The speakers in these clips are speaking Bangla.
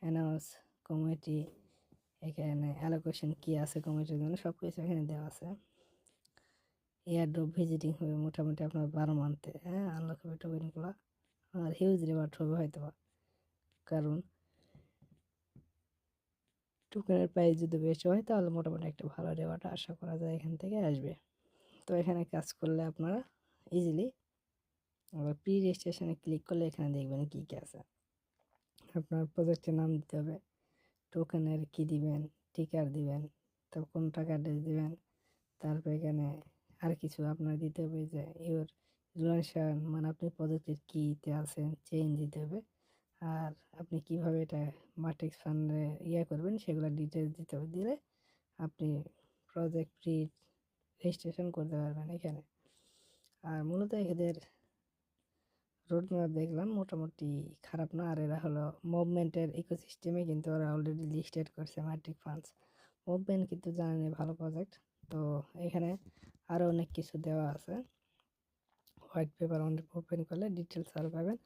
অ্যানাউন্স কমিটি, এখানে অ্যালোকেশন কী আছে কমিটির জন্য সব কিছু এখানে দেওয়া আছে। এয়ারড্রপ ভিজিটিং হবে মোটামুটি আপনার 12 মান্থে, হ্যাঁ, আনলক হবে টোকেনগুলো। আর হিউজ রিওয়ার্ড হবে হয়তো, কারণ টোকেনের প্রাইস যদি বেশি হয় তাহলে মোটামুটি একটা ভালো রিওয়ার্ড আশা করা যায় এখান থেকে আসবে। তো এখানে কাজ করলে আপনারা ইজিলি আবার প্রি রেজিস্ট্রেশনে ক্লিক করলে এখানে দেখবেন কী কী আছে। আপনার প্রজেক্টের নাম দিতে হবে, টোকেনের কী দিবেন, টিকার দিবেন, তারপর কোন টাকা অ্যাড্রেস দিবেন, তারপর এখানে আর কিছু আপনার দিতে হবে যে ইউর রিলেশন, মানে আপনি প্রজেক্টের কীতে আছেন চেঞ্জ দিতে হবে। আর আপনি কিভাবে এটা মাট্রিক্স ফান্ডে করবেন সেগুলো ডিটেলস দিতে হবে। দিলে আপনি প্রজেক্ট প্রি রেজিস্ট্রেশন করতে পারবেন এখানে। আর মূলত এদের রোডম্যাপ দেখলাম মোটামুটি খারাপ না। আর এরা হলো মুভমেন্টের ইকোসিস্টেমে কিন্তু ওরা অলরেডি লিস্টেড করছে মাট্রিক ফান্ডস। মুভমেন্ট কিন্তু জানেন ভালো প্রজেক্ট। তো এখানে আরও অনেক কিছু দেওয়া আছে। হোয়াইট পেপার ওপেন করলে ডিটেলস আরও পাবেন,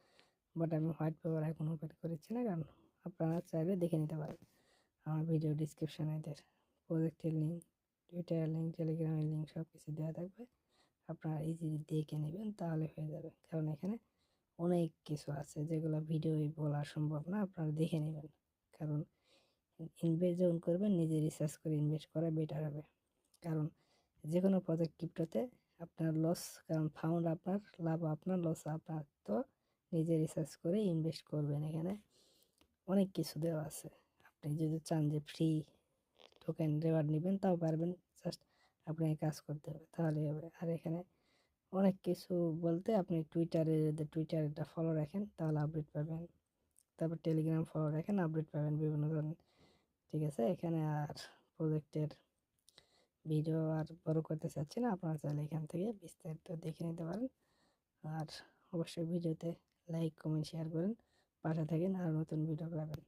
বাট আমি হোয়াইট পেপার এখন ওপেন করেছি না, কারণ আপনারা চাইলে দেখে নিতে পারেন। আমার ভিডিও ডিসক্রিপশানে এদের প্রজেক্টের লিঙ্ক, টুইটারের লিঙ্ক, টেলিগ্রামের লিঙ্ক সব কিছু দেওয়া থাকবে। আপনারা ইজিলি দেখে নেবেন, তাহলে হয়ে যাবে। কারণ এখানে অনেক কিছু আছে যেগুলো ভিডিও বলা সম্ভব না, আপনারা দেখে নেবেন। কারণ ইনভেস্ট যখন করবেন নিজে রিসার্চ করে ইনভেস্ট করা বেটার হবে। কারণ যে কোনো প্রজেক্ট ক্রিপ্টোতে আপনার লস, কারণ ফাউন্ড আপনার, লাভ আপনার, লস আপনার। তো নিজে রিসার্চ করে ইনভেস্ট করবেন। এখানে অনেক কিছু দেওয়া আছে। আপনি যদি চান যে ফ্রি টোকেন রিওয়ার্ড নেবেন তাও পারবেন, জাস্ট আপনাকে কাজ করতে হবে, তাহলেই হবে। আর এখানে অনেক কিছু বলতে আপনি টুইটারটা ফলো রাখেন তাহলে আপডেট পাবেন। তারপর টেলিগ্রাম ফলো রাখেন, আপডেট পাবেন বিভিন্ন ধরনের। ঠিক আছে, এখানে আর প্রজেক্টের ভিডিও আর বড় করতে চাচ্ছি না, আপনারা চাইলে এখান থেকে বিস্তারিত দেখে নিতে পারেন। আর অবশ্যই ভিডিওতে লাইক কমেন্ট শেয়ার করেন, পাশে থাকেন আর নতুন ভিডিও পাবেন।